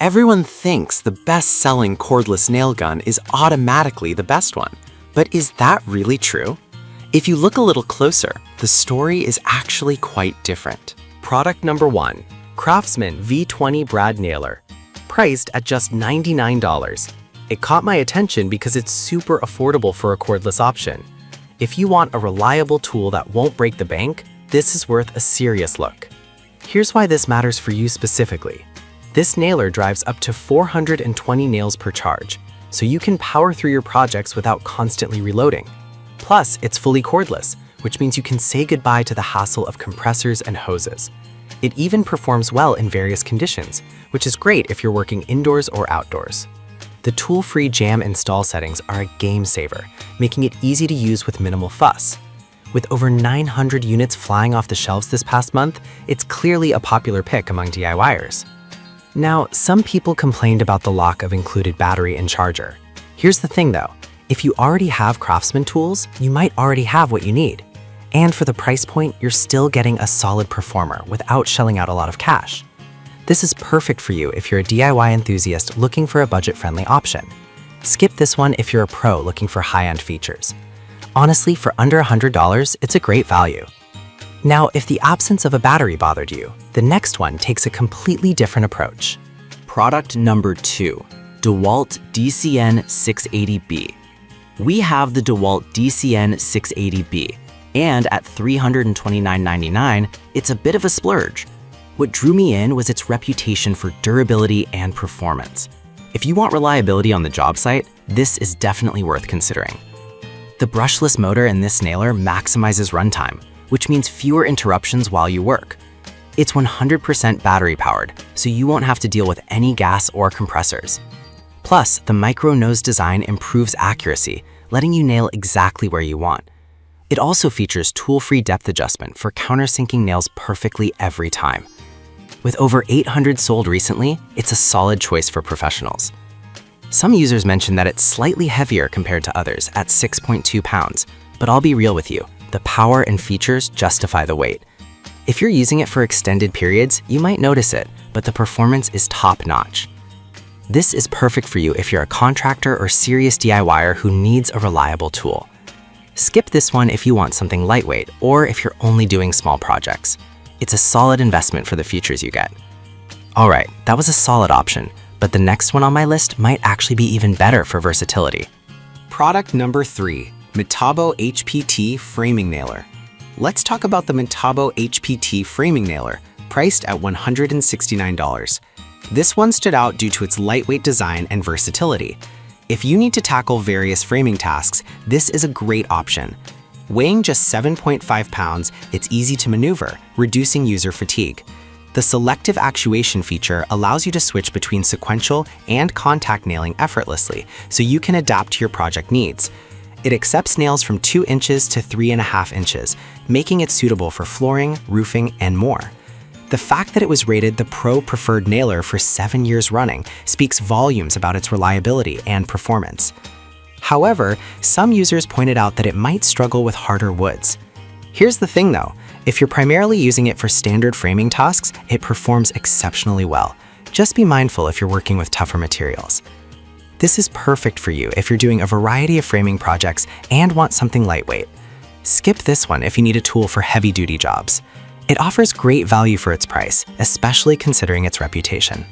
Everyone thinks the best-selling cordless nail gun is automatically the best one. But is that really true? If you look a little closer, the story is actually quite different. Product number 1. Craftsman V20 Brad Nailer. Priced at just $99. It caught my attention because it's super affordable for a cordless option. If you want a reliable tool that won't break the bank, this is worth a serious look. Here's why this matters for you specifically. This nailer drives up to 420 nails per charge, so you can power through your projects without constantly reloading. Plus, it's fully cordless, which means you can say goodbye to the hassle of compressors and hoses. It even performs well in various conditions, which is great if you're working indoors or outdoors. The tool-free jam install settings are a game saver, making it easy to use with minimal fuss. With over 900 units flying off the shelves this past month, it's clearly a popular pick among DIYers. Now, some people complained about the lack of included battery and charger. Here's the thing though, if you already have Craftsman tools, you might already have what you need. And for the price point, you're still getting a solid performer without shelling out a lot of cash. This is perfect for you if you're a DIY enthusiast looking for a budget-friendly option. Skip this one if you're a pro looking for high-end features. Honestly, for under $100, it's a great value. Now, if the absence of a battery bothered you, the next one takes a completely different approach. Product number 2, DeWalt DCN 680B. We have the DeWalt DCN 680B, and at $329.99, it's a bit of a splurge. What drew me in was its reputation for durability and performance. If you want reliability on the job site, this is definitely worth considering. The brushless motor in this nailer maximizes runtime, which means fewer interruptions while you work. It's 100% battery powered, so you won't have to deal with any gas or compressors. Plus, the micro nose design improves accuracy, letting you nail exactly where you want. It also features tool-free depth adjustment for countersinking nails perfectly every time. With over 800 sold recently, it's a solid choice for professionals. Some users mention that it's slightly heavier compared to others at 6.2 pounds, but I'll be real with you, the power and features justify the weight. If you're using it for extended periods, you might notice it, but the performance is top-notch. This is perfect for you if you're a contractor or serious DIYer who needs a reliable tool. Skip this one if you want something lightweight or if you're only doing small projects. It's a solid investment for the features you get. Alright, that was a solid option, but the next one on my list might actually be even better for versatility. Product number 3, Metabo HPT Framing Nailer. Let's talk about the Metabo HPT Framing Nailer, priced at $169. This one stood out due to its lightweight design and versatility. If you need to tackle various framing tasks, this is a great option. Weighing just 7.5 pounds, it's easy to maneuver, reducing user fatigue. The selective actuation feature allows you to switch between sequential and contact nailing effortlessly, so you can adapt to your project needs. It accepts nails from 2 inches to 3.5 inches, making it suitable for flooring, roofing, and more. The fact that it was rated the Pro Preferred Nailer for 7 years running speaks volumes about its reliability and performance. However, some users pointed out that it might struggle with harder woods. Here's the thing though, if you're primarily using it for standard framing tasks, it performs exceptionally well. Just be mindful if you're working with tougher materials. This is perfect for you if you're doing a variety of framing projects and want something lightweight. Skip this one if you need a tool for heavy-duty jobs. It offers great value for its price, especially considering its reputation.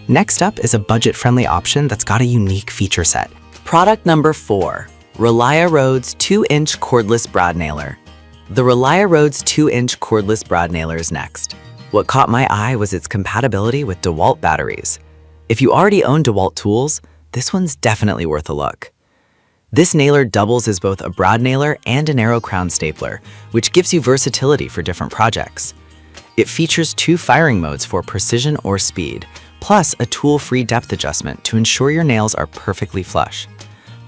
Next up is a budget-friendly option that's got a unique feature set. Product number 4, Relia Rhodes 2-inch Cordless Brad Nailer. The Relia Rhodes 2-inch Cordless Brad Nailer is next. What caught my eye was its compatibility with DeWalt batteries. If you already own DeWalt tools, this one's definitely worth a look. This nailer doubles as both a brad nailer and an arrow crown stapler, which gives you versatility for different projects. It features 2 firing modes for precision or speed, plus a tool-free depth adjustment to ensure your nails are perfectly flush.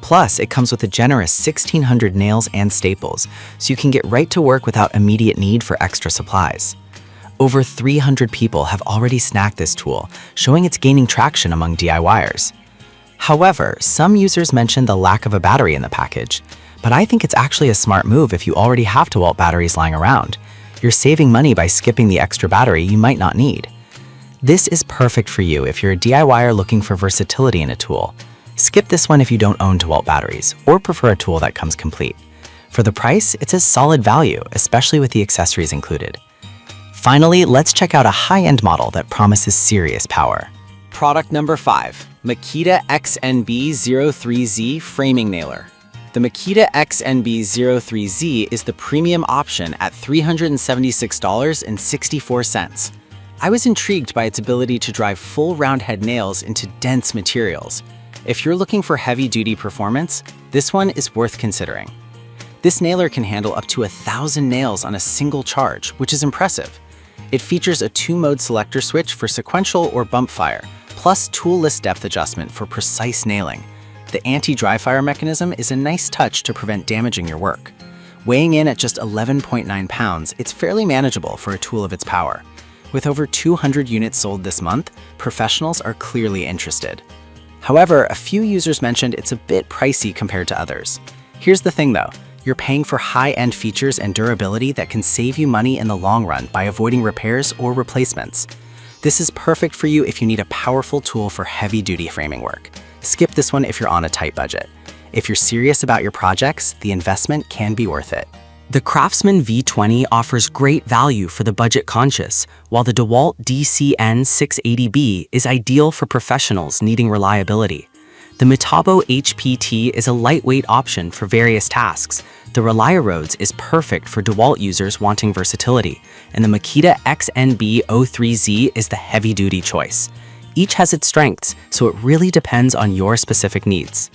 Plus, it comes with a generous 1,600 nails and staples, so you can get right to work without immediate need for extra supplies. Over 300 people have already snagged this tool, showing it's gaining traction among DIYers. However, some users mentioned the lack of a battery in the package, but I think it's actually a smart move if you already have DeWalt batteries lying around. You're saving money by skipping the extra battery you might not need. This is perfect for you if you're a DIYer looking for versatility in a tool. Skip this one if you don't own DeWalt batteries or prefer a tool that comes complete. For the price, it's a solid value, especially with the accessories included. Finally, let's check out a high-end model that promises serious power. Product number 5, Makita XNB03Z Framing Nailer. The Makita XNB03Z is the premium option at $376.64. I was intrigued by its ability to drive full round-head nails into dense materials. If you're looking for heavy-duty performance, this one is worth considering. This nailer can handle up to 1,000 nails on a single charge, which is impressive. It features a 2-mode selector switch for sequential or bump fire, plus toolless depth adjustment for precise nailing. The anti-dry fire mechanism is a nice touch to prevent damaging your work. Weighing in at just 11.9 pounds, it's fairly manageable for a tool of its power. With over 200 units sold this month, professionals are clearly interested. However, a few users mentioned it's a bit pricey compared to others. Here's the thing though, you're paying for high-end features and durability that can save you money in the long run by avoiding repairs or replacements. This is perfect for you if you need a powerful tool for heavy-duty framing work. Skip this one if you're on a tight budget. If you're serious about your projects, the investment can be worth it. The Craftsman V20 offers great value for the budget-conscious, while the DeWalt DCN680B is ideal for professionals needing reliability. The Metabo HPT is a lightweight option for various tasks. The Reliarodes is perfect for DeWalt users wanting versatility, and the Makita XNB03Z is the heavy-duty choice. Each has its strengths, so it really depends on your specific needs.